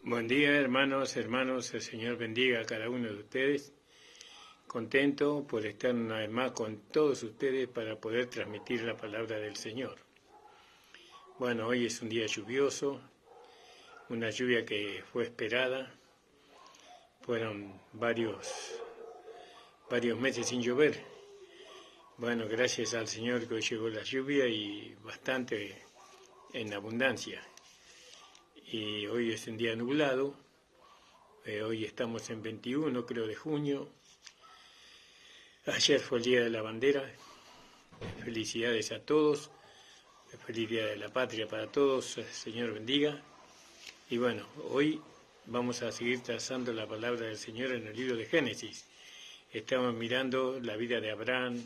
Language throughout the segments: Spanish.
Buen día, hermanos, el Señor bendiga a cada uno de ustedes. Contento por estar una vez más con todos ustedes para poder transmitir la palabra del Señor. Bueno, hoy es un día lluvioso, una lluvia que fue esperada. Fueron varios meses sin llover. Bueno, gracias al Señor que hoy llegó la lluvia y bastante en abundancia. Y hoy es un día nublado. Hoy estamos en 21, creo, de junio. Ayer fue el Día de la Bandera. Felicidades a todos. Feliz Día de la Patria para todos. Señor bendiga. Y bueno, hoy vamos a seguir trazando la palabra del Señor en el libro de Génesis. Estamos mirando la vida de Abraham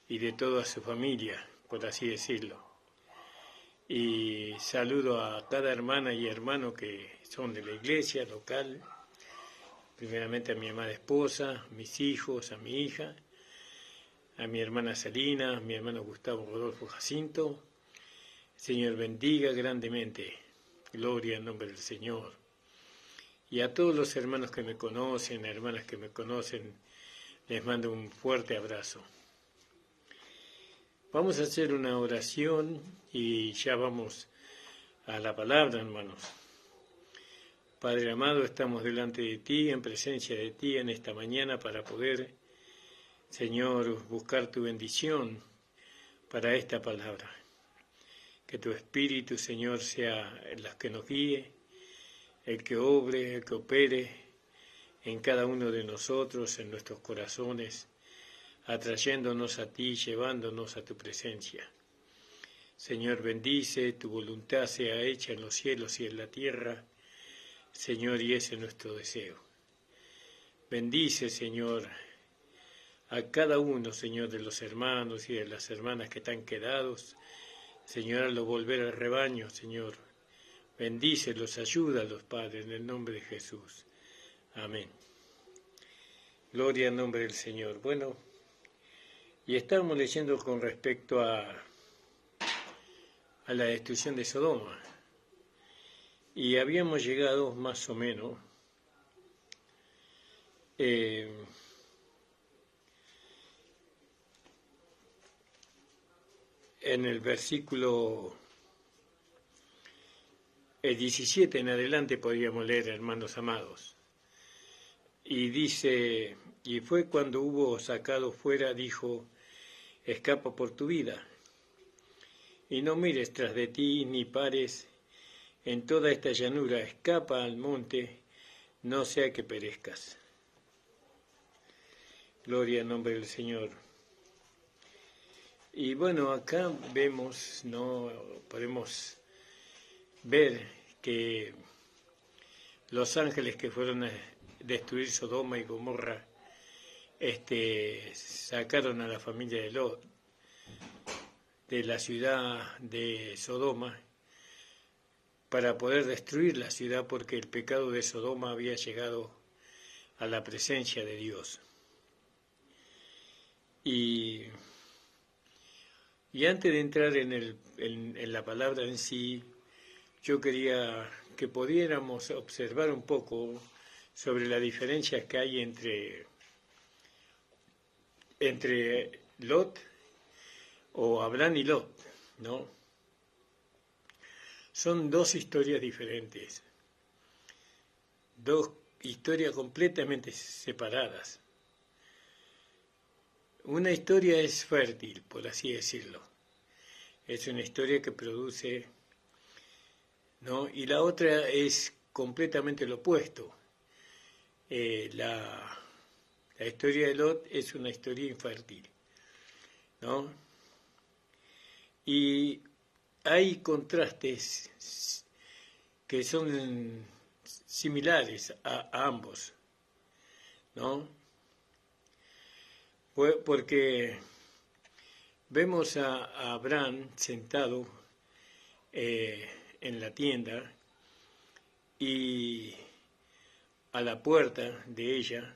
y de toda su familia, por así decirlo. Y saludo a cada hermana y hermano que son de la iglesia local. Primeramente a mi amada esposa, a mis hijos, a mi hija, a mi hermana Salina, a mi hermano Gustavo Rodolfo Jacinto. Señor bendiga grandemente. Gloria en nombre del Señor. Y a todos los hermanos que me conocen, hermanas que me conocen, les mando un fuerte abrazo. Vamos a hacer una oración y ya vamos a la palabra, hermanos. Padre amado, estamos delante de ti, en presencia de ti en esta mañana para poder, Señor, buscar tu bendición para esta palabra. Que tu Espíritu, Señor, sea el que nos guíe, el que obre, el que opere en cada uno de nosotros, en nuestros corazones, atrayéndonos a ti, llevándonos a tu presencia. Señor, bendice, tu voluntad sea hecha en los cielos y en la tierra, Señor, y ese es nuestro deseo. Bendice, Señor, a cada uno, Señor, de los hermanos y de las hermanas que están quedados, Señor, al volver al rebaño, Señor. Bendícelos, ayúdalos, Padre, en el nombre de Jesús. Amén. Gloria al nombre del Señor. Bueno, y estamos leyendo con respecto a la destrucción de Sodoma. Y habíamos llegado más o menos en el versículo 17 en adelante podríamos leer, hermanos amados. Y dice, y fue cuando hubo sacado fuera, dijo, escapa por tu vida, y no mires tras de ti, ni pares en toda esta llanura, escapa al monte, no sea que perezcas. Gloria al nombre del Señor. Y bueno, acá vemos, no podemos ver que los ángeles que fueron a destruir Sodoma y Gomorra, sacaron a la familia de Lot de la ciudad de Sodoma para poder destruir la ciudad porque el pecado de Sodoma había llegado a la presencia de Dios. Y antes de entrar en la palabra en sí, yo quería que pudiéramos observar un poco sobre la diferencia que hay entre Lot o Abraham y Lot, ¿no? Son dos historias diferentes, dos historias completamente separadas. Una historia es fértil, por así decirlo. Es una historia que produce, ¿no? Y la otra es completamente lo opuesto. La historia de Lot es una historia infértil, ¿no? Y hay contrastes que son similares a ambos, ¿no? Porque vemos a Abraham sentado en la tienda y a la puerta de ella,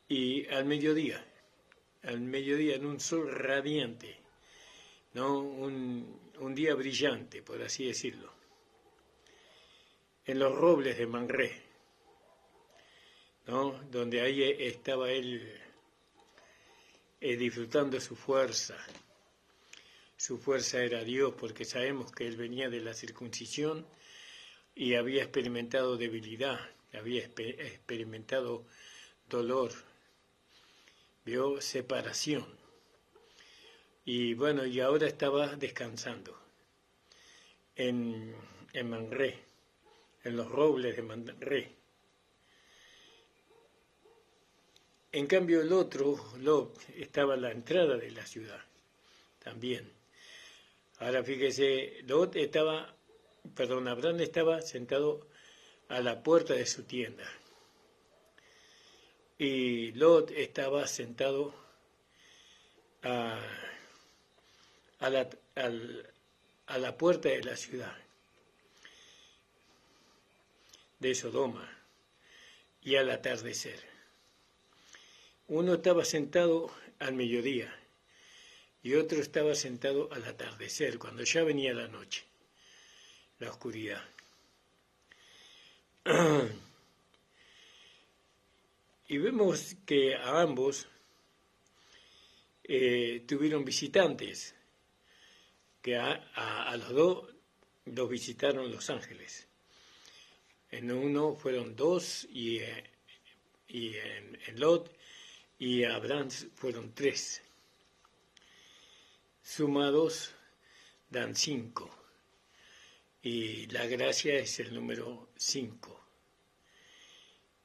y al mediodía en un sol radiante, ¿no? Un día brillante, por así decirlo. en los robles de Mamré, ¿no? Donde ahí estaba él disfrutando su fuerza. Su fuerza era Dios, porque sabemos que él venía de la circuncisión y había experimentado debilidad, había experimentado dolor, vio separación. Y bueno, y ahora estaba descansando en Mamré, en los robles de Mamré. En cambio el otro, Lot, estaba a la entrada de la ciudad, también. Ahora fíjese, Abraham estaba sentado a la puerta de su tienda. Y Lot estaba sentado a la puerta de la ciudad de Sodoma y al atardecer. Uno estaba sentado al mediodía y otro estaba sentado al atardecer, cuando ya venía la noche, la oscuridad. Y vemos que a ambos tuvieron visitantes, que a los dos los visitaron los ángeles. En uno fueron dos y en Lot y Abraham fueron 3. Sumados dan 5. Y la gracia es el número 5.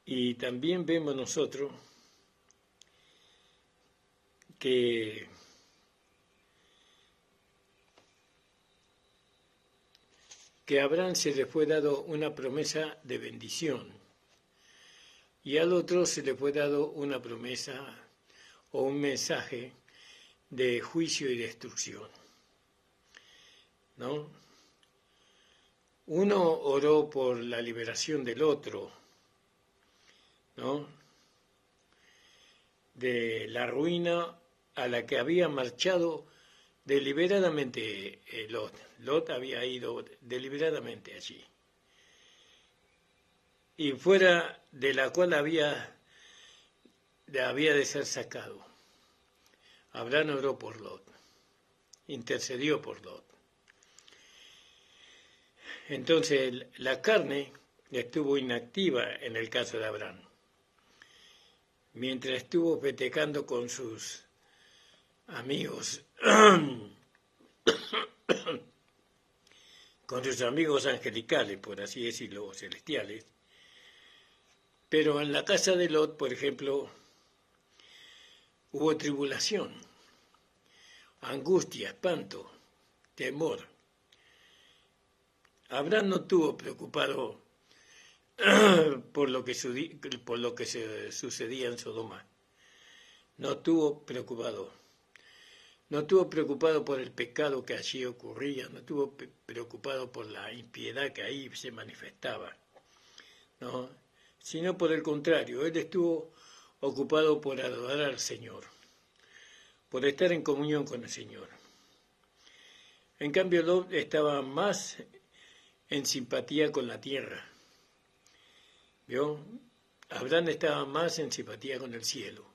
Y también vemos nosotros que a Abraham se le fue dado una promesa de bendición y al otro se le fue dado una promesa o un mensaje de juicio y destrucción, ¿no? Uno oró por la liberación del otro, ¿no? De la ruina a la que había marchado deliberadamente Lot. Lot había ido deliberadamente allí. Y fuera de la cual había de ser sacado. Abraham oró por Lot, intercedió por Lot. Entonces la carne estuvo inactiva en el caso de Abraham, mientras estuvo petecando con sus amigos, con sus amigos angelicales, por así decirlo, celestiales. Pero en la casa de Lot, por ejemplo, hubo tribulación, angustia, espanto, temor. Abraham no estuvo preocupado por lo que sucedía en Sodoma. No estuvo preocupado. No estuvo preocupado por el pecado que allí ocurría, no estuvo preocupado por la impiedad que ahí se manifestaba, ¿no? Sino por el contrario, él estuvo ocupado por adorar al Señor, por estar en comunión con el Señor. En cambio, Lot estaba más en simpatía con la tierra, ¿vio? Abraham estaba más en simpatía con el cielo.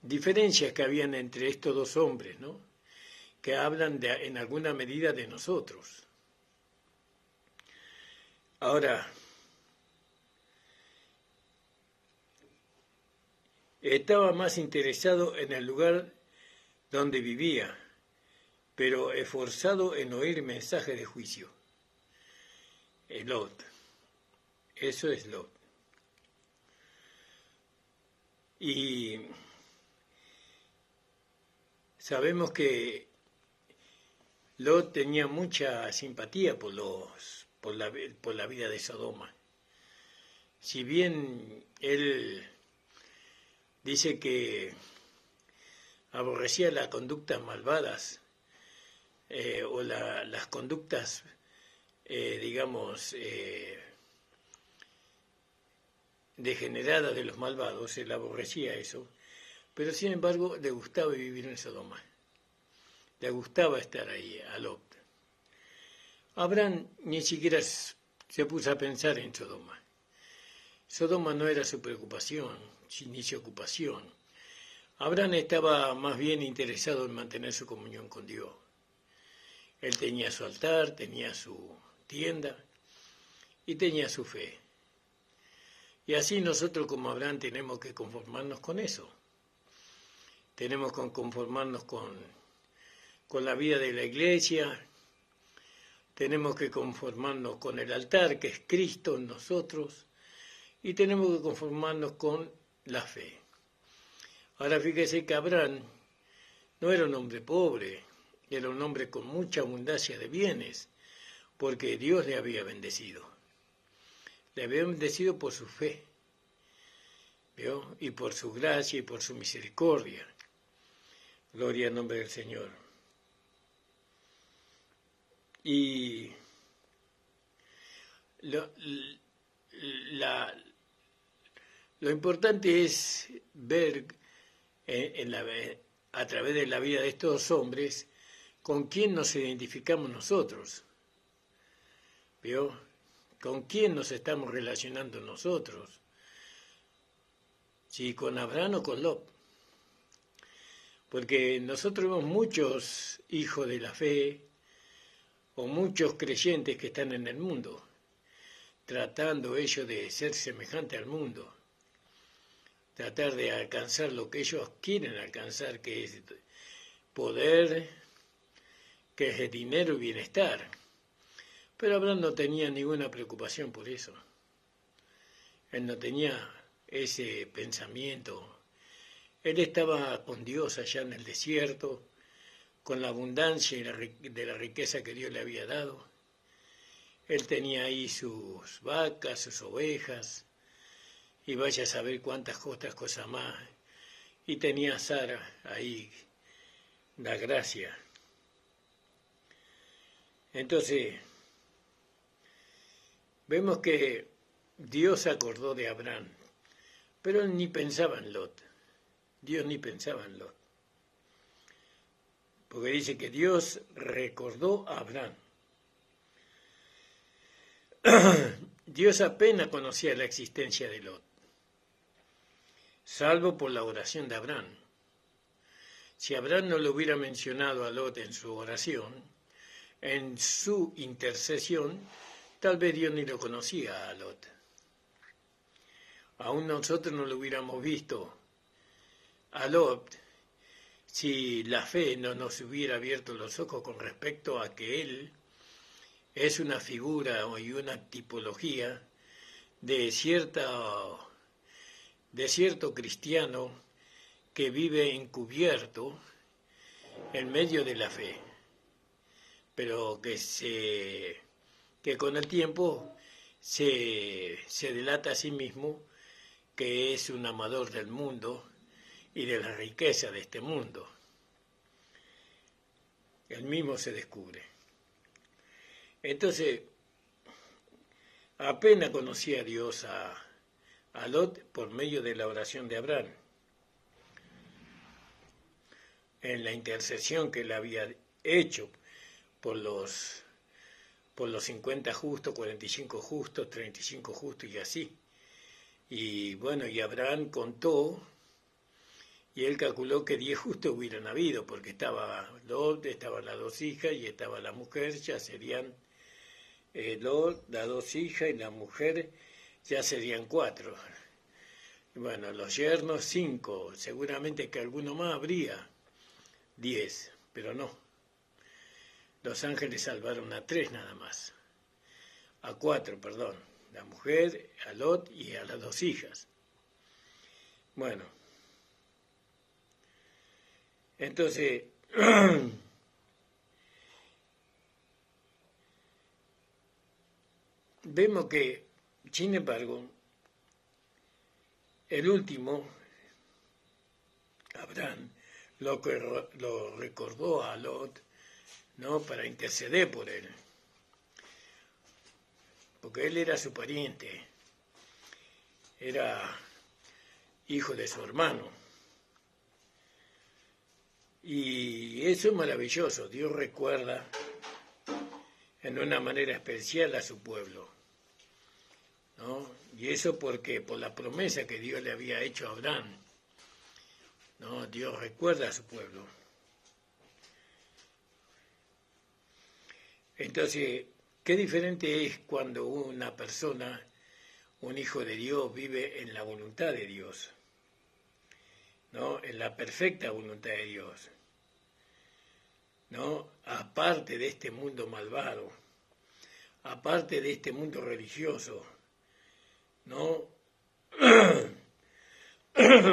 Diferencias que habían entre estos dos hombres, ¿no? Que hablan en alguna medida de nosotros. Ahora, estaba más interesado en el lugar donde vivía, pero esforzado en oír mensajes de juicio. Lot. Eso es Lot. Y sabemos que Lot tenía mucha simpatía por la vida de Sodoma. Si bien él dice que aborrecía las conductas malvadas o las conductas, degeneradas de los malvados, él aborrecía eso, pero sin embargo le gustaba vivir en Sodoma, le gustaba estar ahí, a Lot. Abraham ni siquiera se puso a pensar en Sodoma. Sodoma no era su preocupación, ni su ocupación. Abraham estaba más bien interesado en mantener su comunión con Dios. Él tenía su altar, tenía su tienda y tenía su fe. Y así nosotros como Abraham tenemos que conformarnos con eso. Tenemos que conformarnos con la vida de la iglesia. Tenemos que conformarnos con el altar, que es Cristo en nosotros. Y tenemos que conformarnos con la fe. Ahora fíjese que Abraham no era un hombre pobre, era un hombre con mucha abundancia de bienes, porque Dios le había bendecido. Le había bendecido por su fe, ¿vio? Y por su gracia y por su misericordia. Gloria al nombre del Señor. Y lo importante es ver a través de la vida de estos hombres con quién nos identificamos nosotros. ¿Vio? ¿Con quién nos estamos relacionando nosotros? Si con Abraham o con Lot. Porque nosotros vemos muchos hijos de la fe o muchos creyentes que están en el mundo, tratando ellos de ser semejante al mundo, tratar de alcanzar lo que ellos quieren alcanzar, que es poder, que es el dinero y bienestar. Pero Abraham no tenía ninguna preocupación por eso. Él no tenía ese pensamiento. Él estaba con Dios allá en el desierto, con la abundancia de la riqueza que Dios le había dado. Él tenía ahí sus vacas, sus ovejas, y vaya a saber cuántas otras cosas más. Y tenía a Sara ahí, la gracia. Entonces, vemos que Dios se acordó de Abraham, pero él ni pensaba en Lot. Dios ni pensaba en Lot. Porque dice que Dios recordó a Abraham. Dios apenas conocía la existencia de Lot, salvo por la oración de Abraham. Si Abraham no lo hubiera mencionado a Lot en su oración, en su intercesión, tal vez Dios ni lo conocía a Lot. Aún nosotros no lo hubiéramos visto a Lot si la fe no nos hubiera abierto los ojos con respecto a que él es una figura y una tipología de cierto cristiano que vive encubierto en medio de la fe, pero que con el tiempo se delata a sí mismo que es un amador del mundo y de la riqueza de este mundo. Él mismo se descubre. Entonces, apenas conocía a Dios a Lot por medio de la oración de Abraham, en la intercesión que él había hecho por los 50 justos, 45 justos, 35 justos y así. Y bueno, y Abraham contó, y él calculó que 10 justos hubieran habido, porque estaba Lot, estaban las dos hijas y estaba la mujer, ya serían Lot, las dos hijas y la mujer, ya serían 4. Bueno, los yernos 5, seguramente que alguno más habría, 10, pero no. Los ángeles salvaron a 3 nada más, a 4, perdón, la mujer, a Lot y a las dos hijas. Bueno, entonces, vemos que, sin embargo, el último, Abraham, lo recordó a Lot, ¿no?, para interceder por él, porque él era su pariente, era hijo de su hermano. Y eso es maravilloso. Dios recuerda en una manera especial a su pueblo, ¿no? Y eso porque por la promesa que Dios le había hecho a Abraham, ¿no? Dios recuerda a su pueblo. Entonces, qué diferente es cuando una persona, un hijo de Dios, vive en la voluntad de Dios, ¿no? En la perfecta voluntad de Dios, ¿no? Aparte de este mundo malvado, aparte de este mundo religioso, ¿no?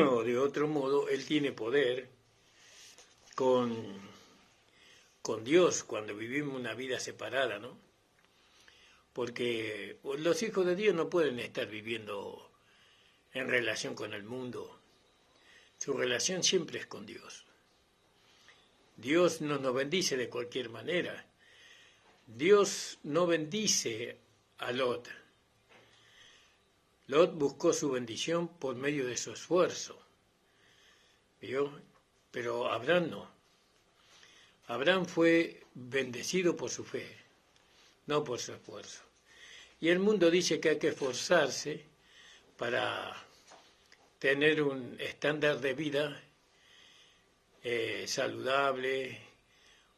O de otro modo, él tiene poder con Dios cuando vivimos una vida separada, ¿no? Porque los hijos de Dios no pueden estar viviendo en relación con el mundo. Su relación siempre es con Dios. Dios no nos bendice de cualquier manera. Dios no bendice a Lot. Lot buscó su bendición por medio de su esfuerzo, ¿vio? Pero Abraham no. Abraham fue bendecido por su fe, no por su esfuerzo. Y el mundo dice que hay que esforzarse para tener un estándar de vida saludable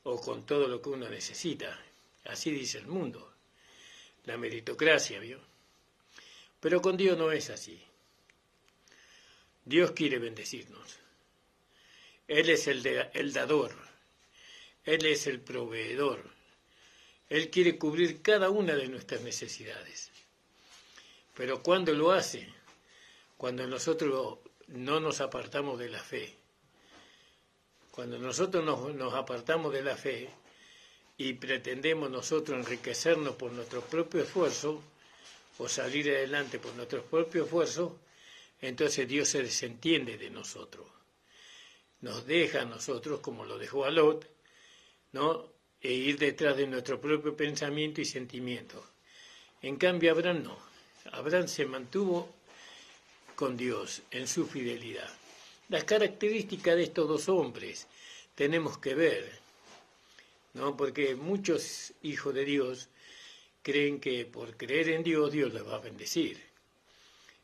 o con todo lo que uno necesita. Así dice el mundo, la meritocracia, ¿vio? Pero con Dios no es así. Dios quiere bendecirnos. Él es el dador. Él es el proveedor. Él quiere cubrir cada una de nuestras necesidades. Pero ¿cuándo lo hace? Cuando nosotros no nos apartamos de la fe. Cuando nosotros nos apartamos de la fe y pretendemos nosotros enriquecernos por nuestro propio esfuerzo o salir adelante por nuestro propio esfuerzo, entonces Dios se desentiende de nosotros. Nos deja a nosotros, como lo dejó a Lot, ¿no? E ir detrás de nuestro propio pensamiento y sentimiento. En cambio, Abraham no. Abraham se mantuvo con Dios en su fidelidad. Las características de estos dos hombres tenemos que ver, ¿no? Porque muchos hijos de Dios creen que por creer en Dios, Dios les va a bendecir.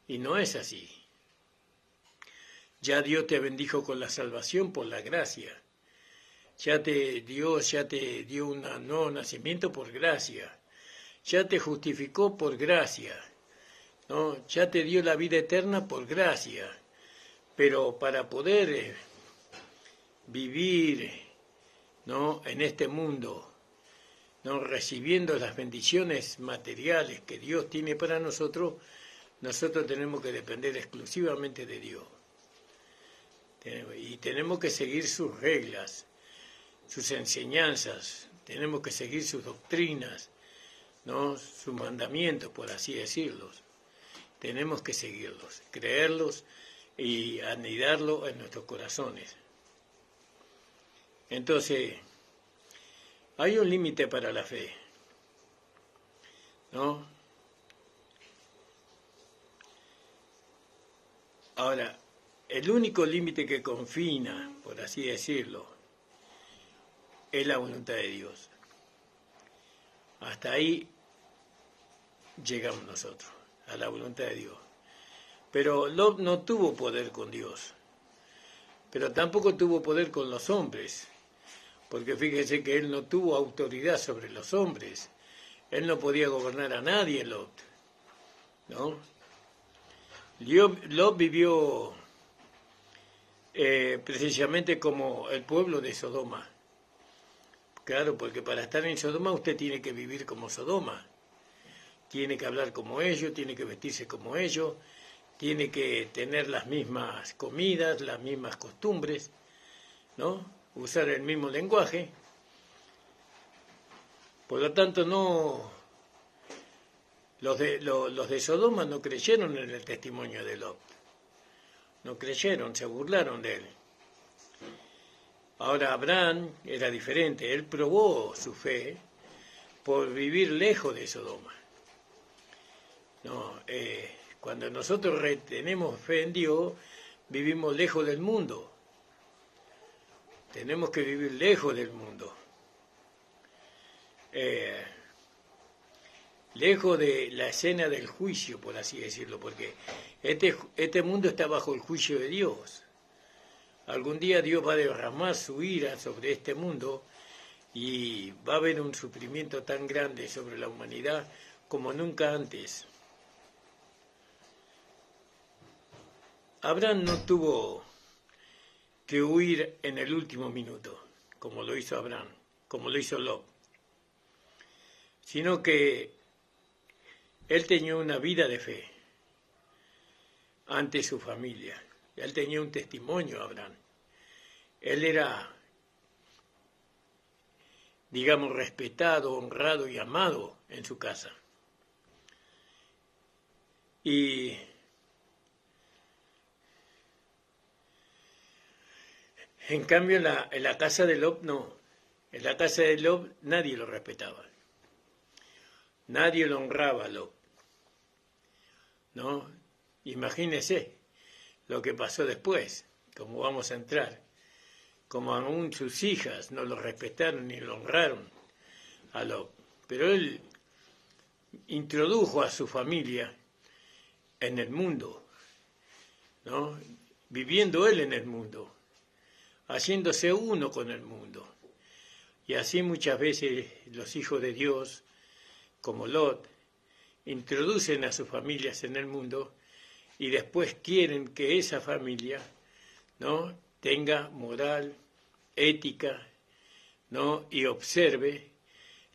Y no es así. Ya Dios te bendijo con la salvación por la gracia. Dios ya te dio un nuevo nacimiento por gracia. Ya te justificó por gracia, ¿no? Ya te dio la vida eterna por gracia. Pero para poder vivir, ¿no? En este mundo, ¿no? Recibiendo las bendiciones materiales que Dios tiene para nosotros, nosotros tenemos que depender exclusivamente de Dios. Y tenemos que seguir sus reglas, sus enseñanzas, tenemos que seguir sus doctrinas, ¿no? Sus mandamientos, por así decirlos. Tenemos que seguirlos, creerlos y anidarlos en nuestros corazones. Entonces, hay un límite para la fe, ¿no? Ahora, el único límite que confina, por así decirlo, es la voluntad de Dios. Hasta ahí llegamos nosotros, a la voluntad de Dios. Pero Lot no tuvo poder con Dios, pero tampoco tuvo poder con los hombres, porque fíjese que él no tuvo autoridad sobre los hombres. Él no podía gobernar a nadie, Lot, ¿no? Lot vivió precisamente como el pueblo de Sodoma. Claro, porque para estar en Sodoma usted tiene que vivir como Sodoma. Tiene que hablar como ellos, tiene que vestirse como ellos, tiene que tener las mismas comidas, las mismas costumbres, ¿no? Usar el mismo lenguaje. Por lo tanto, los de Sodoma no creyeron en el testimonio de Lot. No creyeron, se burlaron de él. Ahora Abraham era diferente, él probó su fe por vivir lejos de Sodoma. No, cuando nosotros tenemos fe en Dios, vivimos lejos del mundo. Tenemos que vivir lejos del mundo. lejos de la escena del juicio, por así decirlo, porque este mundo está bajo el juicio de Dios. Algún día Dios va a derramar su ira sobre este mundo y va a haber un sufrimiento tan grande sobre la humanidad como nunca antes. Abraham no tuvo que huir en el último minuto, como lo hizo Abraham, como lo hizo Lot, sino que él tenía una vida de fe ante su familia. Él tenía un testimonio, Abraham. Él era, digamos, respetado, honrado y amado en su casa. Y en cambio en la casa de Lot no. En la casa de Lot nadie lo respetaba. Nadie lo honraba a Lot. ¿No? Imagínese lo que pasó después, como vamos a entrar. Como aún sus hijas no lo respetaron ni lo honraron a Lot. Pero él introdujo a su familia en el mundo, ¿no? Viviendo él en el mundo, haciéndose uno con el mundo. Y así muchas veces los hijos de Dios, como Lot, introducen a sus familias en el mundo y después quieren que esa familia, ¿no?, tenga moral, ética, ¿no?, y observe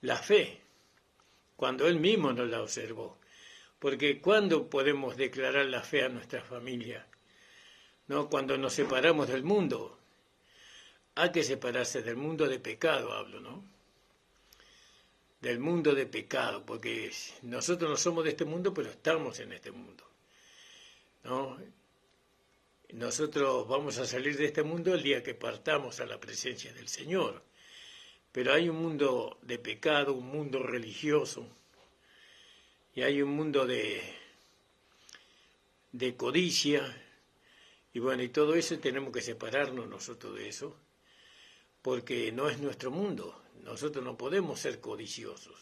la fe, cuando él mismo no la observó. Porque ¿cuándo podemos declarar la fe a nuestra familia? ¿No? Cuando nos separamos del mundo. Hay que separarse del mundo de pecado, hablo, ¿no? Del mundo de pecado, porque nosotros no somos de este mundo, pero estamos en este mundo, ¿no? Nosotros vamos a salir de este mundo el día que partamos a la presencia del Señor. Pero hay un mundo de pecado, un mundo religioso, y hay un mundo de codicia, y bueno, y todo eso tenemos que separarnos nosotros de eso, porque no es nuestro mundo. Nosotros no podemos ser codiciosos,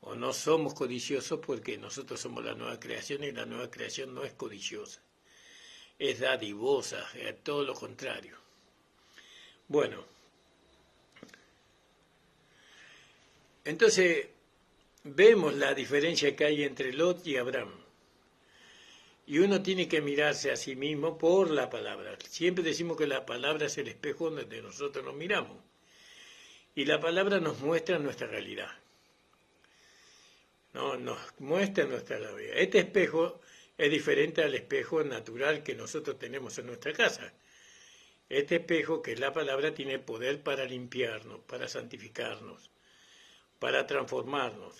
o no somos codiciosos porque nosotros somos la nueva creación y la nueva creación no es codiciosa, es dadivosa, es todo lo contrario. Bueno, entonces vemos la diferencia que hay entre Lot y Abraham. Y uno tiene que mirarse a sí mismo por la palabra. Siempre decimos que la palabra es el espejo donde nosotros nos miramos. Y la palabra nos muestra nuestra realidad. No, nos muestra nuestra realidad. Este espejo es diferente al espejo natural que nosotros tenemos en nuestra casa. Este espejo, que es la palabra, tiene poder para limpiarnos, para santificarnos, para transformarnos,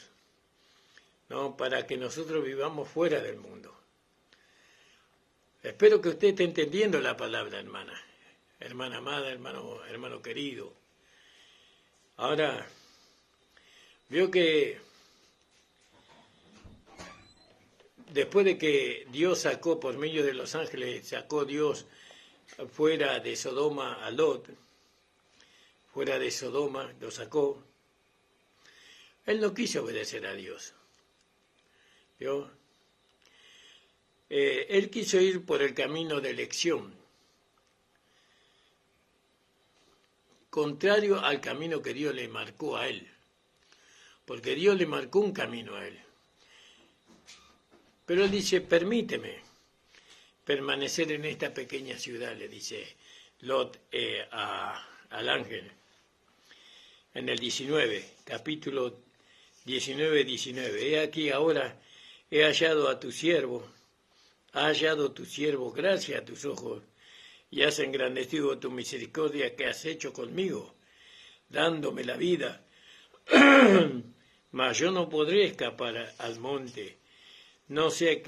¿no?, para que nosotros vivamos fuera del mundo. Espero que usted esté entendiendo la palabra, hermana amada, hermano querido. Ahora, veo que después de que Dios sacó por medio de los ángeles, sacó Dios fuera de Sodoma a Lot, fuera de Sodoma lo sacó, él no quiso obedecer a Dios. ¿Vio? Él quiso ir por el camino de elección, contrario al camino que Dios le marcó a él, porque Dios le marcó un camino a él. Pero él dice, permíteme permanecer en esta pequeña ciudad, le dice Lot al ángel, en el 19, capítulo 19. He aquí ahora he hallado a tu siervo, ha hallado tu siervo gracia a tus ojos, y has engrandecido tu misericordia que has hecho conmigo, dándome la vida. Mas yo no podré escapar al monte, no sea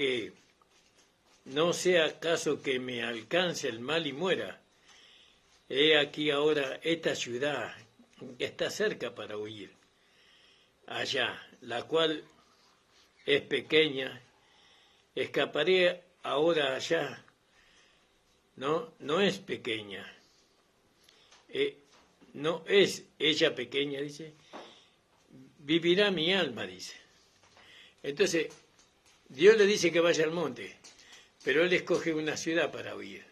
acaso que me alcance el mal y muera. He aquí ahora esta ciudad que está cerca para huir allá, la cual es pequeña, escaparé ahora allá. No es pequeña, no es ella pequeña, dice, vivirá mi alma, dice, Entonces, Dios le dice que vaya al monte, pero él escoge una ciudad para huir.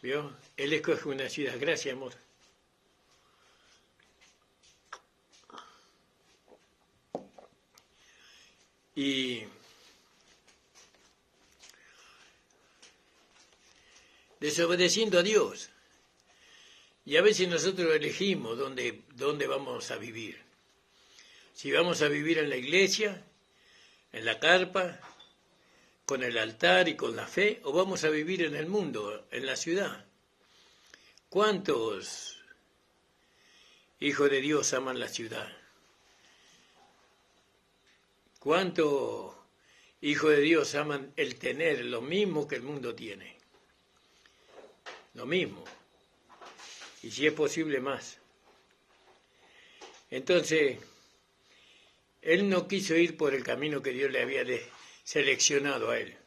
¿Vio? Él escoge una ciudad. Gracias, amor. Y desobedeciendo a Dios. Y a veces nosotros elegimos dónde vamos a vivir. Si vamos a vivir en la iglesia, en la carpa, con el altar y con la fe, o vamos a vivir en el mundo, en la ciudad. ¿Cuántos hijos de Dios aman la ciudad? ¿Cuántos hijos de Dios aman el tener lo mismo que el mundo tiene? Lo mismo. Y si es posible más. Entonces, él no quiso ir por el camino que Dios le había seleccionado a él.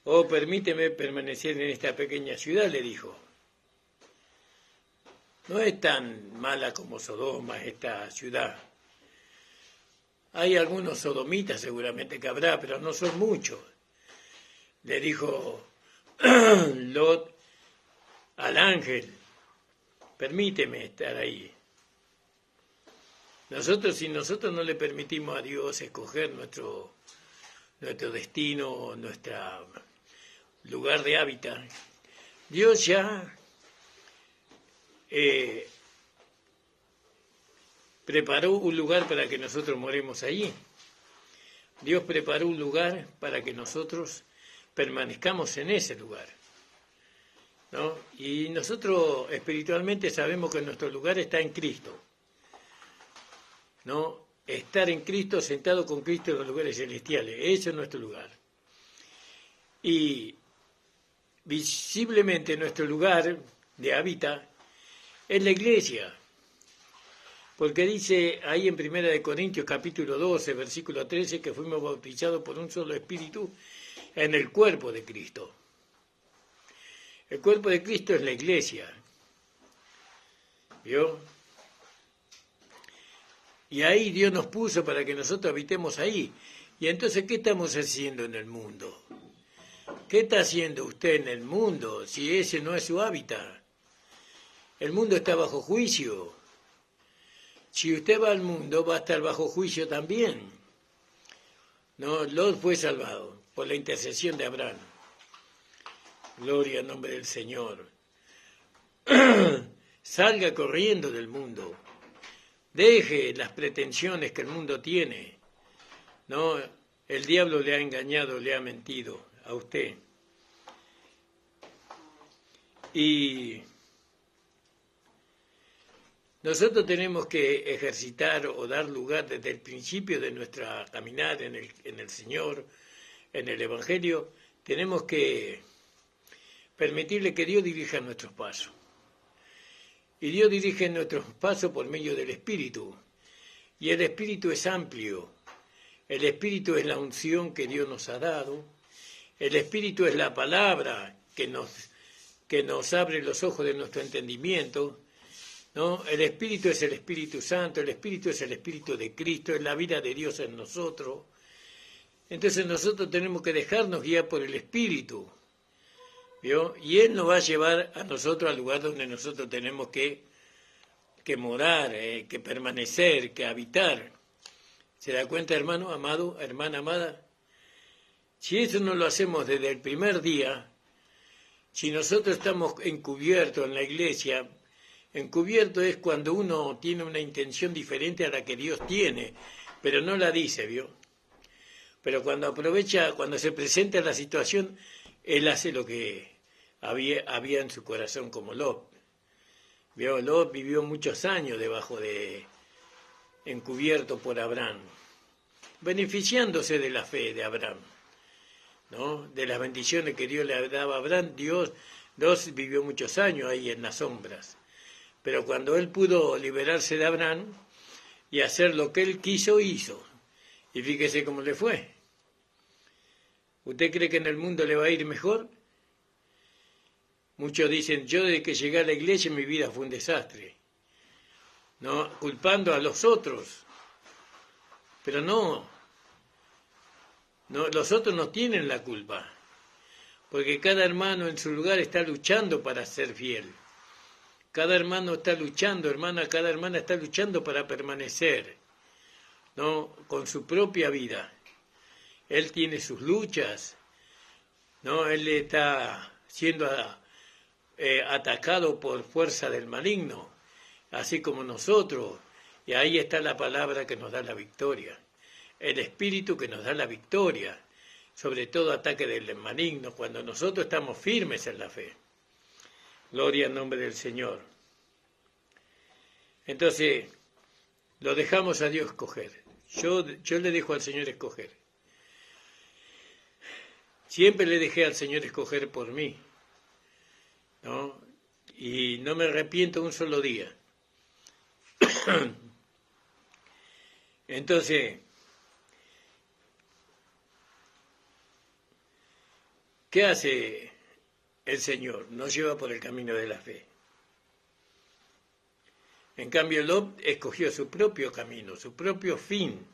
Oh, permíteme permanecer en esta pequeña ciudad, le dijo. No es tan mala como Sodoma esta ciudad. Hay algunos sodomitas seguramente que habrá, pero no son muchos. Le dijo Lot al ángel, permíteme estar ahí. Si nosotros no le permitimos a Dios escoger nuestro destino, nuestro lugar de hábitat, Dios ya preparó un lugar para que nosotros moremos allí. Dios preparó un lugar para que nosotros permanezcamos en ese lugar, ¿no? Y nosotros espiritualmente sabemos que nuestro lugar está en Cristo, ¿no? Estar en Cristo, sentado con Cristo en los lugares celestiales, ese es nuestro lugar. Y visiblemente nuestro lugar de hábitat es la iglesia, porque dice ahí en 1 Corintios capítulo 12, versículo 13, que fuimos bautizados por un solo espíritu en el cuerpo de Cristo. El cuerpo de Cristo es la iglesia, ¿vio? Y ahí Dios nos puso para que nosotros habitemos ahí. Y entonces, ¿qué estamos haciendo en el mundo? ¿Qué está haciendo usted en el mundo si ese no es su hábitat? El mundo está bajo juicio. Si usted va al mundo, va a estar bajo juicio también. No, Lot fue salvado por la intercesión de Abraham. Gloria al nombre del Señor. Salga corriendo del mundo. Deje las pretensiones que el mundo tiene. No, el diablo le ha engañado, le ha mentido a usted. Y nosotros tenemos que ejercitar o dar lugar desde el principio de nuestra caminar en el Señor, en el Evangelio, tenemos que permitirle que Dios dirija nuestros pasos. Y Dios dirige nuestros pasos por medio del Espíritu. Y el Espíritu es amplio. El Espíritu es la unción que Dios nos ha dado. El Espíritu es la palabra que nos abre los ojos de nuestro entendimiento, ¿no? El Espíritu es el Espíritu Santo, el Espíritu es el Espíritu de Cristo, es la vida de Dios en nosotros. Entonces nosotros tenemos que dejarnos guiar por el Espíritu, ¿vio? Y Él nos va a llevar a nosotros al lugar donde nosotros tenemos que morar, que permanecer, que habitar. ¿Se da cuenta, hermano amado, hermana amada? Si eso no lo hacemos desde el primer día, si nosotros estamos encubiertos en la iglesia, encubierto es cuando uno tiene una intención diferente a la que Dios tiene, pero no la dice, ¿vio? Pero cuando se presenta la situación, él hace lo que había en su corazón, como Lot. ¿Vio? Lot vivió muchos años encubierto por Abraham, beneficiándose de la fe de Abraham, ¿no? De las bendiciones que Dios le daba a Abraham. Dios vivió muchos años ahí en las sombras. Pero cuando él pudo liberarse de Abraham y hacer lo que él quiso, hizo. Y fíjese cómo le fue. ¿Usted cree que en el mundo le va a ir mejor? Muchos dicen, yo desde que llegué a la iglesia mi vida fue un desastre, ¿no? Culpando a los otros. Pero no, los otros no tienen la culpa, porque cada hermano en su lugar está luchando para ser fiel. Cada hermano está luchando, cada hermana está luchando para permanecer, ¿no? Con su propia vida. Él tiene sus luchas, ¿no? Él está siendo atacado por fuerza del maligno, así como nosotros. Y ahí está la palabra que nos da la victoria. El Espíritu que nos da la victoria sobre todo ataque del maligno, cuando nosotros estamos firmes en la fe. Gloria al nombre del Señor. Entonces, lo dejamos a Dios escoger. Yo le dejo al Señor escoger. Siempre le dejé al Señor escoger por mí, ¿no? Y no me arrepiento un solo día. Entonces, ¿qué hace el Señor? Nos lleva por el camino de la fe. En cambio, Lot escogió su propio camino, su propio fin.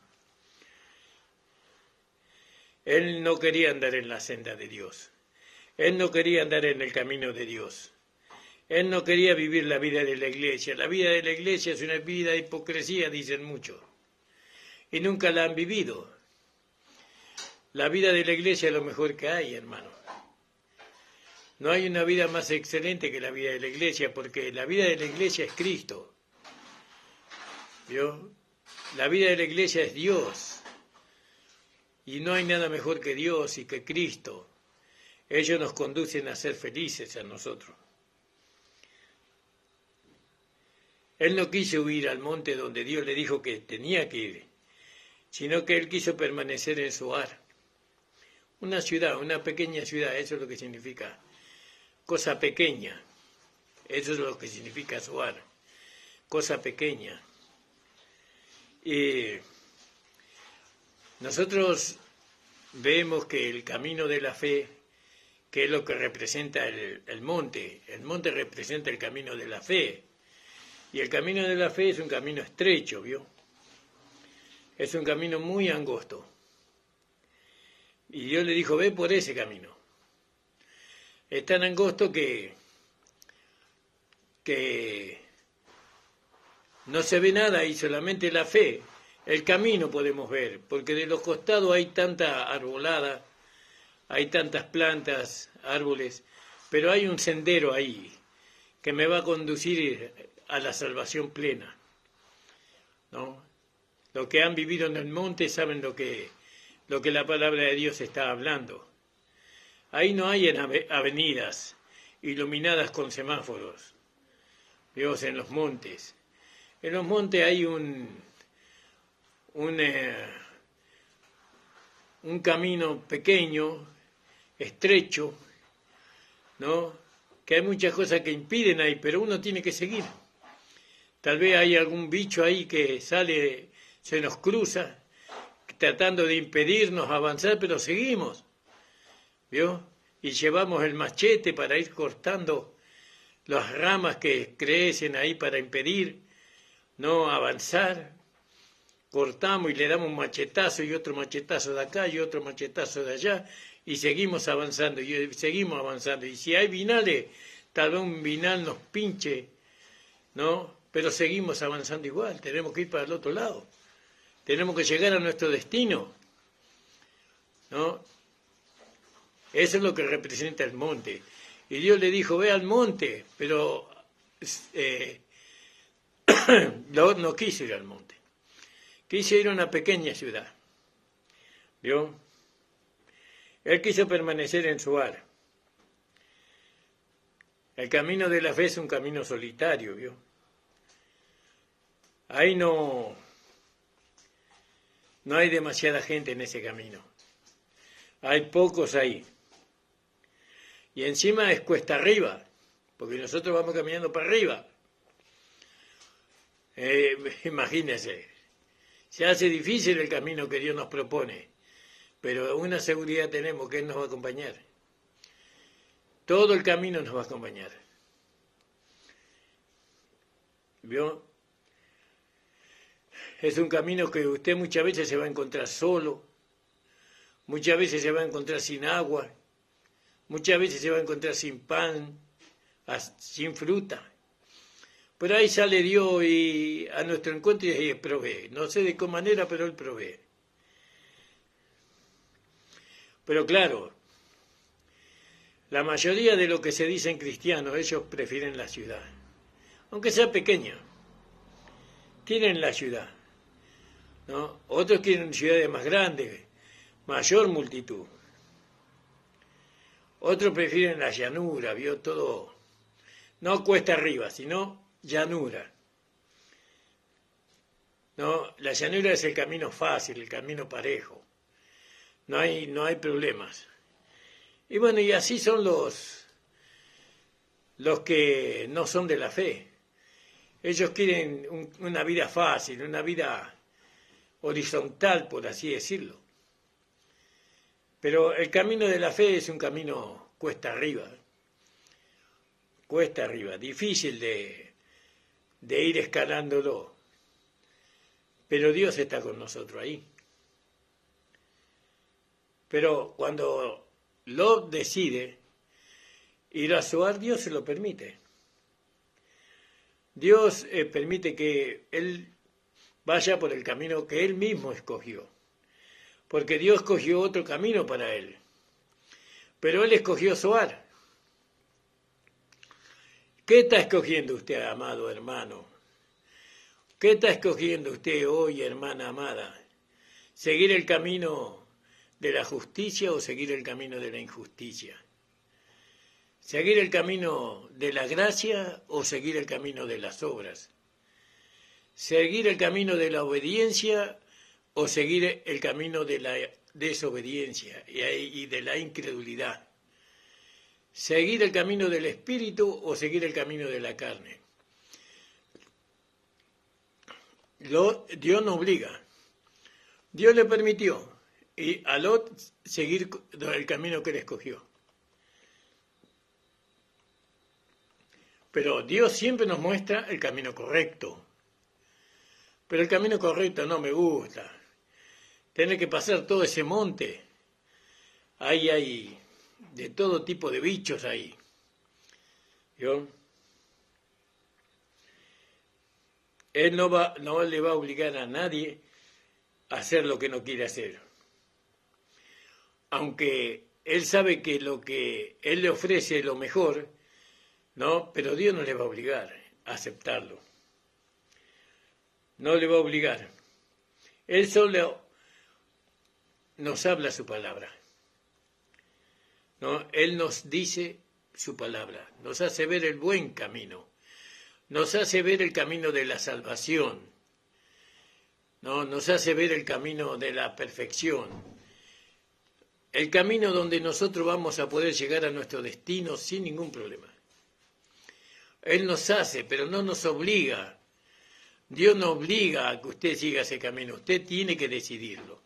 Él no quería andar en la senda de Dios. Él no quería andar en el camino de Dios. Él no quería vivir la vida de la iglesia. La vida de la iglesia es una vida de hipocresía, dicen muchos. Y nunca la han vivido. La vida de la iglesia es lo mejor que hay, hermano. No hay una vida más excelente que la vida de la iglesia, porque la vida de la iglesia es Cristo. ¿Vio? La vida de la iglesia es Dios. Y no hay nada mejor que Dios y que Cristo. Ellos nos conducen a ser felices a nosotros. Él no quiso huir al monte donde Dios le dijo que tenía que ir, sino que él quiso permanecer en su hogar. Una ciudad, una pequeña ciudad, eso es lo que significa. Cosa pequeña, eso es lo que significa su hogar. Cosa pequeña. Y nosotros vemos que el camino de la fe, que es lo que representa el monte representa el camino de la fe. Y el camino de la fe es un camino estrecho, ¿vio? Es un camino muy angosto. Y Dios le dijo, ve por ese camino. Es tan angosto que no se ve nada ahí, solamente la fe. El camino podemos ver, porque de los costados hay tanta arbolada, hay tantas plantas, árboles, pero hay un sendero ahí que me va a conducir a la salvación plena, ¿no? Los que han vivido en el monte saben lo que la palabra de Dios está hablando. Ahí no hay avenidas iluminadas con semáforos, Dios, en los montes. En los montes hay un camino pequeño, estrecho, ¿no? Que hay muchas cosas que impiden ahí, pero uno tiene que seguir. Tal vez hay algún bicho ahí que sale, se nos cruza, tratando de impedirnos avanzar, pero seguimos, ¿vio? Y llevamos el machete para ir cortando las ramas que crecen ahí para impedir no avanzar. Cortamos y le damos un machetazo y otro machetazo de acá y otro machetazo de allá y seguimos avanzando y seguimos avanzando. Y si hay vinales, tal vez un vinal nos pinche, ¿no? Pero seguimos avanzando igual, tenemos que ir para el otro lado. Tenemos que llegar a nuestro destino, ¿no? Eso es lo que representa el monte. Y Dios le dijo, ve al monte, pero Lot no quiso ir al monte. Quiso ir a una pequeña ciudad, ¿vio? Él quiso permanecer en su hogar. El camino de la fe es un camino solitario, ¿vio? Ahí no hay demasiada gente en ese camino. Hay pocos ahí. Y encima es cuesta arriba, porque nosotros vamos caminando para arriba. Imagínense. Se hace difícil el camino que Dios nos propone, pero una seguridad tenemos, que Él nos va a acompañar. Todo el camino nos va a acompañar. ¿Vio? Es un camino que usted muchas veces se va a encontrar solo, muchas veces se va a encontrar sin agua, muchas veces se va a encontrar sin pan, sin fruta. Pero ahí sale Dios y a nuestro encuentro y provee. No sé de qué manera, pero Él provee. Pero claro, la mayoría de lo que se dicen cristianos, ellos prefieren la ciudad. Aunque sea pequeña, quieren la ciudad, ¿no? Otros quieren ciudades más grandes, mayor multitud. Otros prefieren la llanura, vio todo, no cuesta arriba, sino llanura. No, la llanura es el camino fácil, el camino parejo. No hay problemas. Y bueno, y así son los que no son de la fe. Ellos quieren una vida fácil, una vida horizontal, por así decirlo. Pero el camino de la fe es un camino cuesta arriba, difícil de ir escalándolo. Pero Dios está con nosotros ahí. Pero cuando Lot decide ir a Zoar, Dios se lo permite. Dios permite que él vaya por el camino que él mismo escogió. Porque Dios escogió otro camino para él. Pero él escogió Zoar. ¿Qué está escogiendo usted, amado hermano? ¿Qué está escogiendo usted hoy, hermana amada? ¿Seguir el camino de la justicia o seguir el camino de la injusticia? ¿Seguir el camino de la gracia o seguir el camino de las obras? ¿Seguir el camino de la obediencia o seguir el camino de la desobediencia y de la incredulidad? ¿Seguir el camino del espíritu o seguir el camino de la carne? Dios no obliga. Dios le permitió y a Lot seguir el camino que él escogió. Pero Dios siempre nos muestra el camino correcto. Pero el camino correcto no me gusta. Tener que pasar todo ese monte. Ahí hay de todo tipo de bichos ahí. ¿Vio? Él no le va a obligar a nadie a hacer lo que no quiere hacer. Aunque él sabe que lo que él le ofrece es lo mejor, ¿no? Pero Dios no le va a obligar a aceptarlo. No le va a obligar. Él solo nos habla su palabra, ¿no? Él nos dice su palabra, nos hace ver el buen camino, nos hace ver el camino de la salvación, ¿no? Nos hace ver el camino de la perfección, el camino donde nosotros vamos a poder llegar a nuestro destino sin ningún problema. Él nos hace, pero no nos obliga. Dios no obliga a que usted siga ese camino, usted tiene que decidirlo.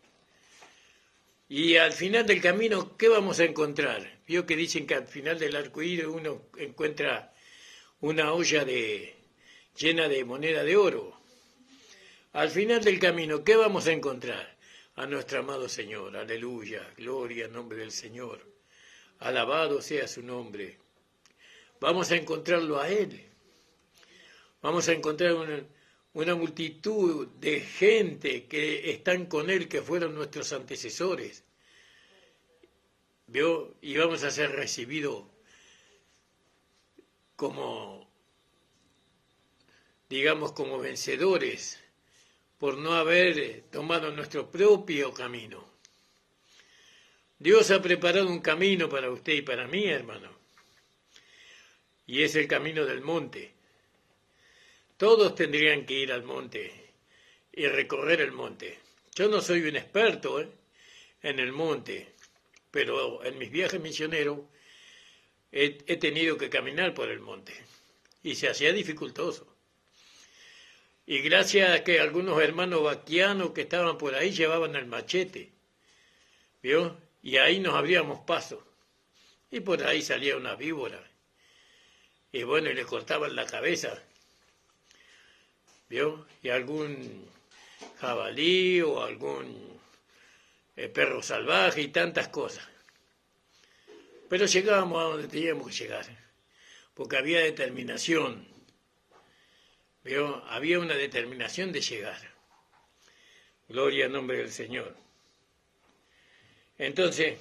Y al final del camino, ¿qué vamos a encontrar? Vio que dicen que al final del arco iris uno encuentra una olla llena de moneda de oro. Al final del camino, ¿qué vamos a encontrar? A nuestro amado Señor, aleluya, gloria al nombre del Señor, alabado sea su nombre. Vamos a encontrarlo a Él, vamos a encontrar una multitud de gente que están con Él, que fueron nuestros antecesores, ¿vio? Y vamos a ser recibidos como, digamos, como vencedores, por no haber tomado nuestro propio camino. Dios ha preparado un camino para usted y para mí, hermano, y es el camino del monte. Todos tendrían que ir al monte y recorrer el monte. Yo no soy un experto en el monte, pero en mis viajes misioneros he tenido que caminar por el monte y se hacía dificultoso. Y gracias a que algunos hermanos vaquianos que estaban por ahí llevaban el machete, ¿vio? Y ahí nos abríamos paso. Y por ahí salía una víbora. Y bueno, y le cortaban la cabeza, ¿vio? Y algún jabalí o algún perro salvaje y tantas cosas. Pero llegábamos a donde teníamos que llegar, porque había determinación. ¿Vio? Había una determinación de llegar. Gloria al nombre del Señor. Entonces,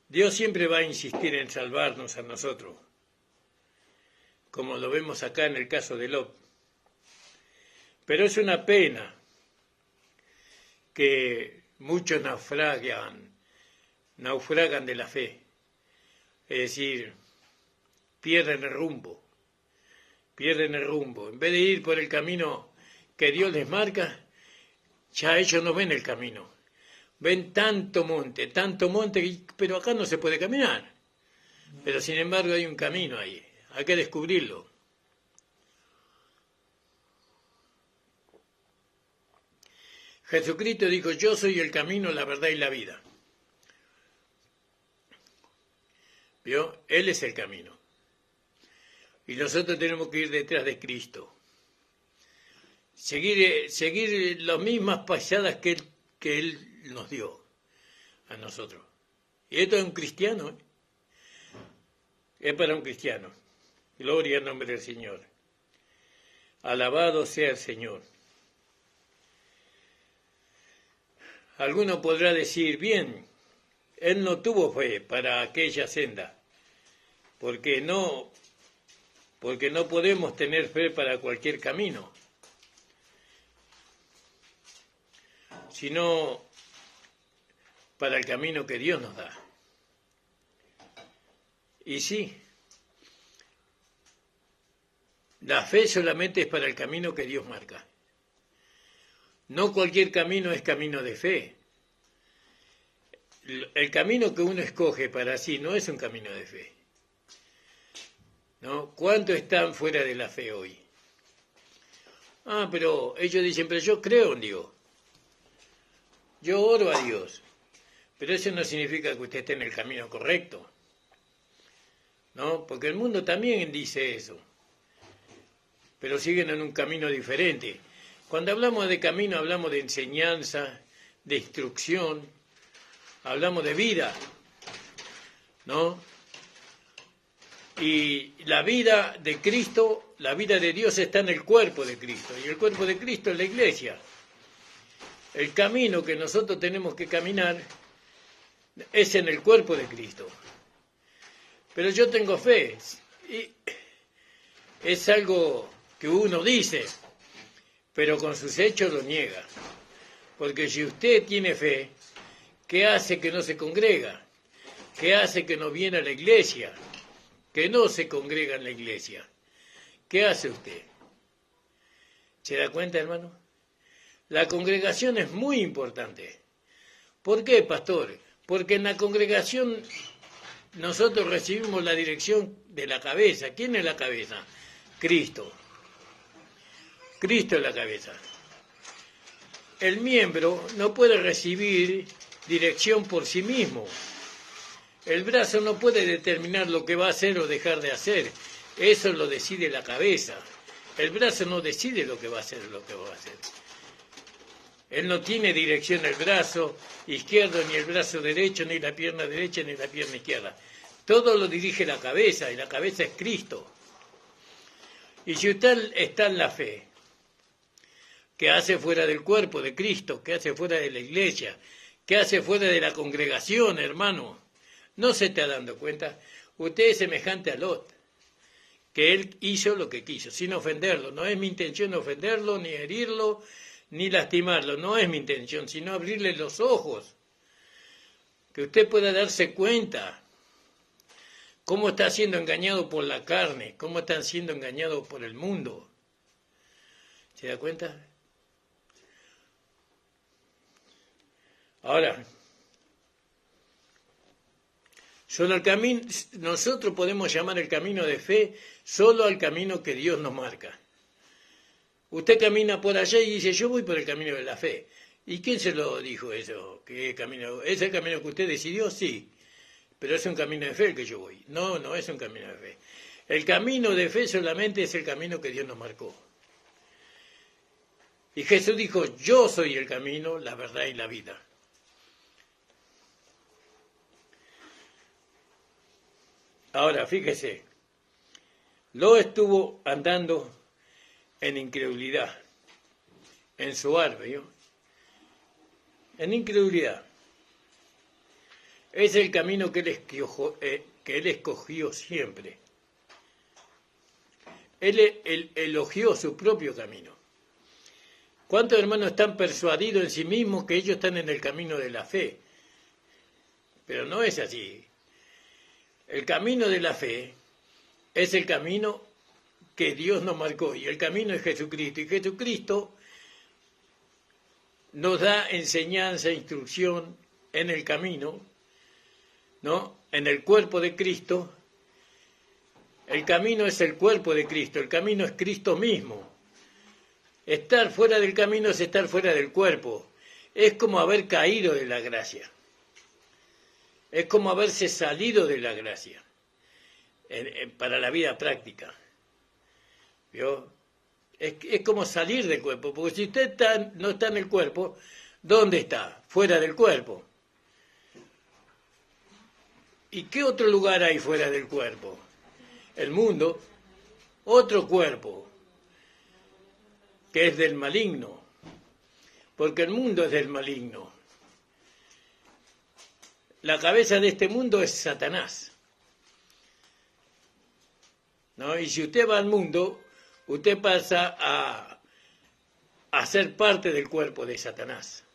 Dios siempre va a insistir en salvarnos a nosotros, como lo vemos acá en el caso de Lot. Pero es una pena que muchos naufragan de la fe, es decir, pierden el rumbo. En vez de ir por el camino que Dios les marca, ya ellos no ven el camino. Ven tanto monte, pero acá no se puede caminar. Pero sin embargo hay un camino ahí, hay que descubrirlo. Jesucristo dijo, yo soy el camino, la verdad y la vida. ¿Vio? Él es el camino. Y nosotros tenemos que ir detrás de Cristo. Seguir las mismas pasadas que Él nos dio a nosotros. Y esto es un cristiano, ¿eh? Es para un cristiano. Gloria al nombre del Señor. Alabado sea el Señor. Alguno podrá decir, bien, Él no tuvo fe para aquella senda, porque no podemos tener fe para cualquier camino, sino para el camino que Dios nos da. Y sí, la fe solamente es para el camino que Dios marca. No cualquier camino es camino de fe. El camino que uno escoge para sí no es un camino de fe. ¿No? ¿Cuántos están fuera de la fe hoy? Pero ellos dicen, pero yo creo en Dios. Yo oro a Dios. Pero eso no significa que usted esté en el camino correcto. ¿No? Porque el mundo también dice eso. Pero siguen en un camino diferente. Cuando hablamos de camino, hablamos de enseñanza, de instrucción, hablamos de vida, ¿no? Y la vida de Cristo, la vida de Dios está en el cuerpo de Cristo, y el cuerpo de Cristo es la iglesia. El camino que nosotros tenemos que caminar es en el cuerpo de Cristo. Pero yo tengo fe, y es algo que uno dice, pero con sus hechos lo niega. Porque si usted tiene fe, ¿qué hace que no se congrega? ¿Qué hace que no viene a la iglesia? Que no se congrega en la iglesia. ¿Qué hace usted? ¿Se da cuenta, hermano? La congregación es muy importante. ¿Por qué, pastor? Porque en la congregación nosotros recibimos la dirección de la cabeza. ¿Quién es la cabeza? Cristo. Cristo es la cabeza. El miembro no puede recibir dirección por sí mismo. El brazo no puede determinar lo que va a hacer o dejar de hacer. Eso lo decide la cabeza. El brazo no decide lo que va a hacer o lo que va a hacer. Él no tiene dirección el brazo izquierdo, ni el brazo derecho, ni la pierna derecha, ni la pierna izquierda. Todo lo dirige la cabeza, y la cabeza es Cristo. Y si usted está en la fe, ¿qué hace fuera del cuerpo de Cristo? ¿Qué hace fuera de la iglesia? ¿Qué hace fuera de la congregación, hermano? ¿No se está dando cuenta? Usted es semejante a Lot, que él hizo lo que quiso, sin ofenderlo. No es mi intención ofenderlo, ni herirlo, ni lastimarlo. No es mi intención, sino abrirle los ojos. Que usted pueda darse cuenta cómo está siendo engañado por la carne, cómo están siendo engañados por el mundo. ¿Se da cuenta? Ahora, nosotros podemos llamar el camino de fe solo al camino que Dios nos marca. Usted camina por allá y dice, yo voy por el camino de la fe. ¿Y quién se lo dijo eso? ¿Qué camino? ¿Es el camino que usted decidió? Sí. Pero es un camino de fe el que yo voy. No, no es un camino de fe. El camino de fe solamente es el camino que Dios nos marcó. Y Jesús dijo, yo soy el camino, la verdad y la vida. Ahora, fíjese, Lot estuvo andando en incredulidad, en Zoar, ¿vio? En incredulidad. Es el camino que él escogió siempre. Él elogió su propio camino. ¿Cuántos hermanos están persuadidos en sí mismos que ellos están en el camino de la fe? Pero no es así. El camino de la fe es el camino que Dios nos marcó, y el camino es Jesucristo. Y Jesucristo nos da enseñanza, instrucción en el camino, ¿no? En el cuerpo de Cristo. El camino es el cuerpo de Cristo, el camino es Cristo mismo. Estar fuera del camino es estar fuera del cuerpo. Es como haber caído de la gracia. Es como haberse salido de la gracia para la vida práctica. ¿Vio? Es como salir del cuerpo, porque si usted no está en el cuerpo, ¿dónde está? Fuera del cuerpo. ¿Y qué otro lugar hay fuera del cuerpo? El mundo, otro cuerpo, que es del maligno, porque el mundo es del maligno. La cabeza de este mundo es Satanás, ¿no? Y si usted va al mundo, usted pasa a ser parte del cuerpo de Satanás.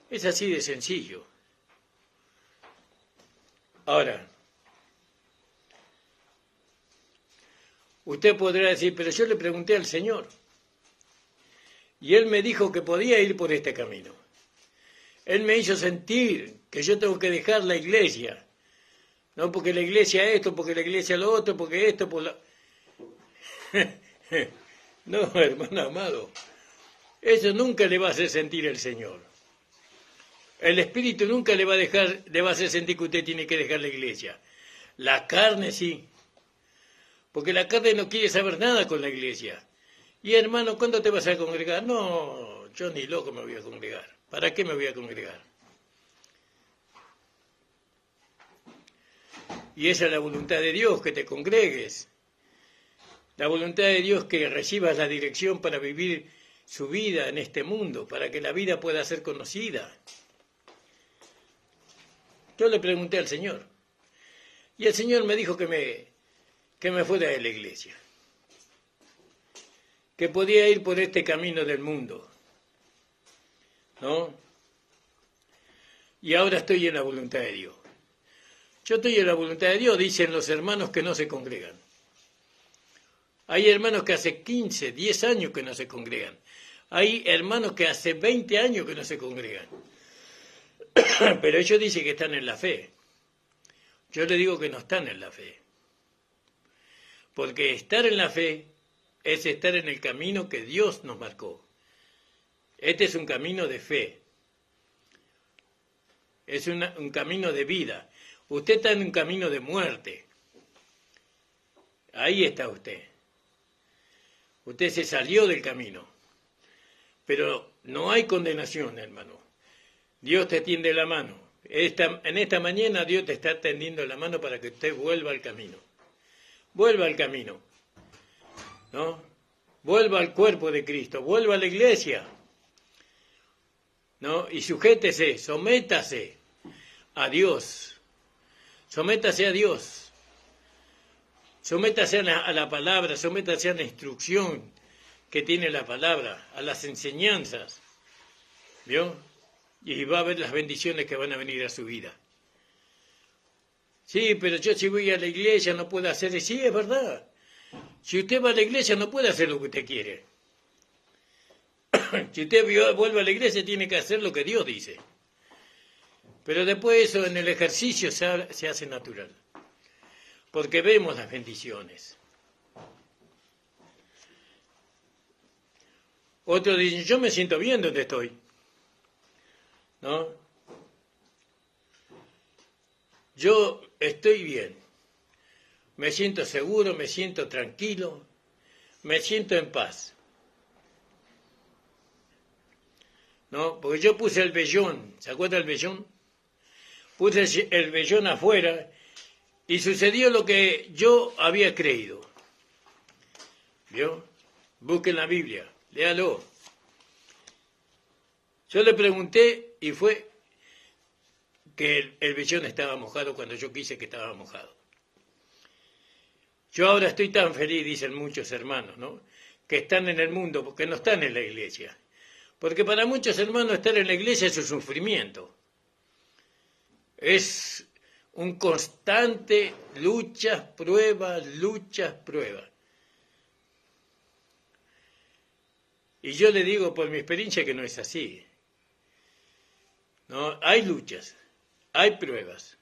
Es así de sencillo. Ahora, usted podrá decir, pero yo le pregunté al Señor, y Él me dijo que podía ir por este camino. Él me hizo sentir que yo tengo que dejar la iglesia. No porque la iglesia esto, porque la iglesia lo otro, porque esto, por la... No, hermano amado. Eso nunca le va a hacer sentir el Señor. El Espíritu nunca le va a hacer sentir que usted tiene que dejar la iglesia. La carne sí. Porque la carne no quiere saber nada con la iglesia. Y hermano, ¿cuándo te vas a congregar? No, yo ni loco me voy a congregar. ¿Para qué me voy a congregar? Y esa es la voluntad de Dios, que te congregues. La voluntad de Dios que recibas la dirección para vivir su vida en este mundo, para que la vida pueda ser conocida. Yo le pregunté al Señor, y el Señor me dijo que me fuera de la iglesia, que podía ir por este camino del mundo, ¿no? Y ahora estoy en la voluntad de Dios. Yo estoy en la voluntad de Dios, dicen los hermanos que no se congregan. Hay hermanos que hace 15, 10 años que no se congregan. Hay hermanos que hace 20 años que no se congregan. Pero ellos dicen que están en la fe. Yo les digo que no están en la fe. Porque estar en la fe es estar en el camino que Dios nos marcó. Este es un camino de fe. Es un camino de vida. Usted está en un camino de muerte. Ahí está usted. Usted se salió del camino. Pero no hay condenación, hermano. Dios te tiende la mano. En esta mañana Dios te está tendiendo la mano para que usted vuelva al camino. Vuelva al camino. ¿No? Vuelva al cuerpo de Cristo. Vuelva a la iglesia. ¿No? Y sujétese, sométase a Dios. Sométase a Dios. Sométase a la palabra, sométase a la instrucción que tiene la palabra, a las enseñanzas. ¿Vio? Y va a ver las bendiciones que van a venir a su vida. Sí, pero yo si voy a la iglesia no puedo hacer... Sí, es verdad. Si usted va a la iglesia no puede hacer lo que usted quiere. Si usted vuelve a la iglesia tiene que hacer lo que Dios dice. Pero después eso en el ejercicio se hace natural. Porque vemos las bendiciones. Otros dicen, yo me siento bien donde estoy. ¿No? Yo estoy bien. Me siento seguro, me siento tranquilo, me siento en paz. ¿no? Porque yo puse el vellón, ¿se acuerda el vellón? Puse el vellón afuera y sucedió lo que yo había creído. ¿Vio? Busquen la Biblia, léalo. Yo le pregunté y fue que el vellón estaba mojado cuando yo quise que estaba mojado. Yo ahora estoy tan feliz, dicen muchos hermanos, ¿no? Que están en el mundo, porque no están en la iglesia. Porque para muchos hermanos estar en la iglesia es un sufrimiento. Es un constante luchas, pruebas. Y yo le digo por mi experiencia que no es así. ¿No? Hay luchas, hay pruebas,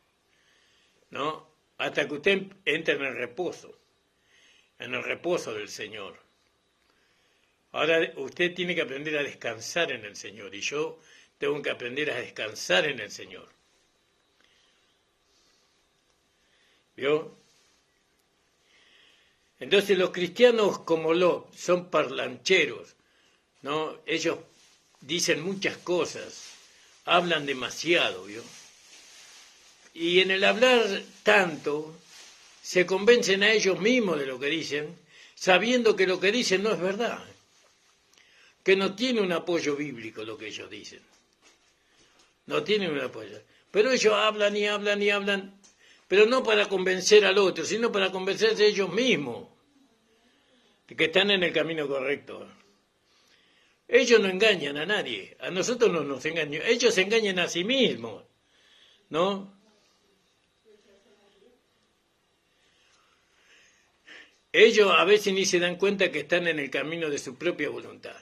¿no? Hasta que usted entre en el reposo del Señor. Ahora usted tiene que aprender a descansar en el Señor y yo tengo que aprender a descansar en el Señor. ¿Vio? Entonces los cristianos como Lot son parlancheros, ¿no? Ellos dicen muchas cosas, hablan demasiado, ¿vio? Y en el hablar tanto, se convencen a ellos mismos de lo que dicen, sabiendo que lo que dicen no es verdad, que no tiene un apoyo bíblico lo que ellos dicen. No tienen un apoyo. Pero ellos hablan y hablan y hablan, pero no para convencer al otro, sino para convencerse ellos mismos de que están en el camino correcto. Ellos no engañan a nadie, a nosotros no nos engañan, ellos se engañan a sí mismos, ¿no? Ellos a veces ni se dan cuenta que están en el camino de su propia voluntad.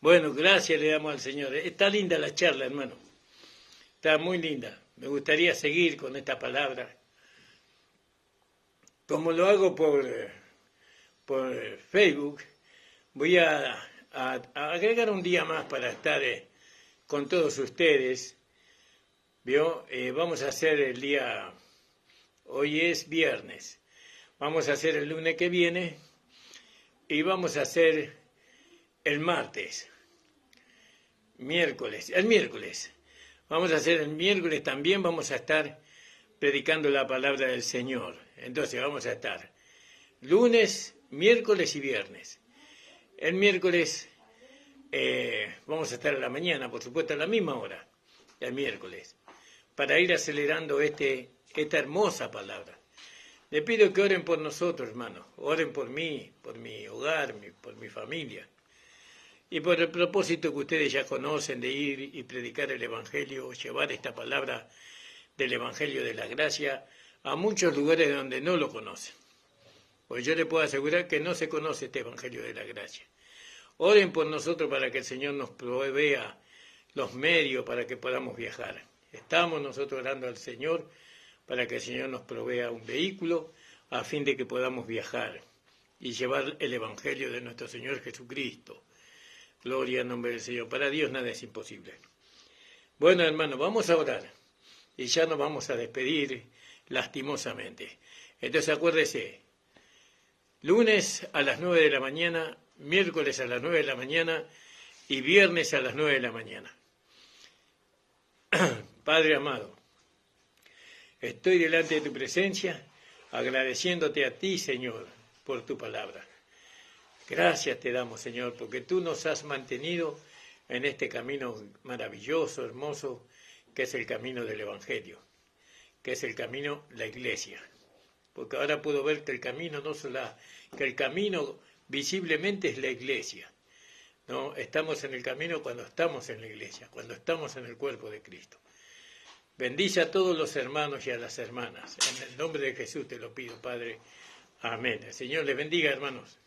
Bueno, gracias le damos al Señor. Está linda la charla, hermano. Está muy linda. Me gustaría seguir con esta palabra. Como lo hago por Facebook, voy a agregar un día más para estar con todos ustedes. ¿Vio? Vamos a hacer el día, hoy es viernes, vamos a hacer el lunes que viene y vamos a hacer el martes, el miércoles. Vamos a hacer el miércoles también, vamos a estar predicando la palabra del Señor. Entonces vamos a estar lunes, miércoles y viernes. El miércoles vamos a estar a la mañana, por supuesto, a la misma hora, el miércoles, para ir acelerando esta hermosa palabra. Le pido que oren por nosotros, hermanos. Oren por mí, por mi hogar, por mi familia. Y por el propósito que ustedes ya conocen de ir y predicar el Evangelio, llevar esta palabra del Evangelio de la Gracia a muchos lugares donde no lo conocen. Pues yo le puedo asegurar que no se conoce este Evangelio de la Gracia. Oren por nosotros para que el Señor nos provea los medios para que podamos viajar. Estamos nosotros orando al Señor para que el Señor nos provea un vehículo a fin de que podamos viajar y llevar el Evangelio de nuestro Señor Jesucristo. Gloria al nombre del Señor. Para Dios nada es imposible. Bueno, hermanos, vamos a orar y ya nos vamos a despedir lastimosamente. Entonces acuérdese, lunes a las 9 de la mañana, miércoles a las 9 de la mañana y viernes a las 9 de la mañana. Padre amado, estoy delante de tu presencia agradeciéndote a ti, Señor, por tu palabra. Gracias te damos, Señor, porque tú nos has mantenido en este camino maravilloso, hermoso, que es el camino del Evangelio, que es el camino, la iglesia. Porque ahora puedo ver que el camino que el camino visiblemente es la iglesia. No, estamos en el camino cuando estamos en la iglesia, cuando estamos en el cuerpo de Cristo. Bendice a todos los hermanos y a las hermanas. En el nombre de Jesús te lo pido, Padre. Amén. El Señor les bendiga, hermanos.